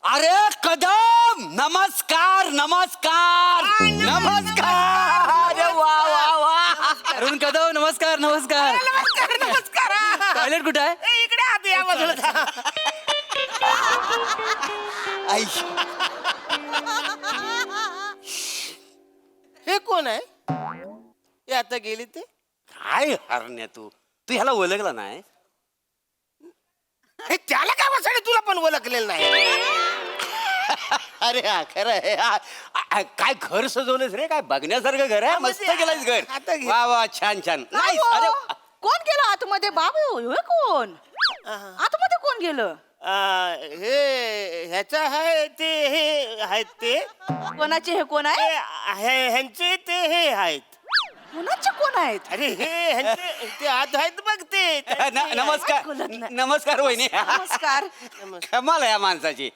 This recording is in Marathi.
अरे कदम, नमस्कार नमस्कार नमस्कार. अरे वा वा वा. अरुण कदम नमस्कार नमस्कार. नमस्कार नमस्कार. टॉयलेट कुठं आहे? इकडे आत या बाजूला. आई, हे कोण आहे? हे आता गेली ते. काय हरण्या तू तू ह्याला ओळखला नाही? हे त्याला काय वाचणे, तुला पण ओळखलेलं नाही. अरे हा खरं आहे काय घर सजवलंस रे, काय बघण्यासारखं घर आहे. मस्त केलंयस घर. आता घे. वा वा छान छान. नाही अरे कोण गेलं आतमध्ये बाबू? हे कोण आतमध्ये कोण गेलं? हे ह्याचा आहे ते, हे आहेत ते. कोणाचे हे कोण आहे? ह्यांचे ते हे आहेत. कोणाचे कोण आहेत? अरे हे ह्यांचे ते आत आहेत बघ ते. नमस्कार बोलत नाही. नमस्कार वहिनी. नमस्कार. कमाल आहे या माणसाची.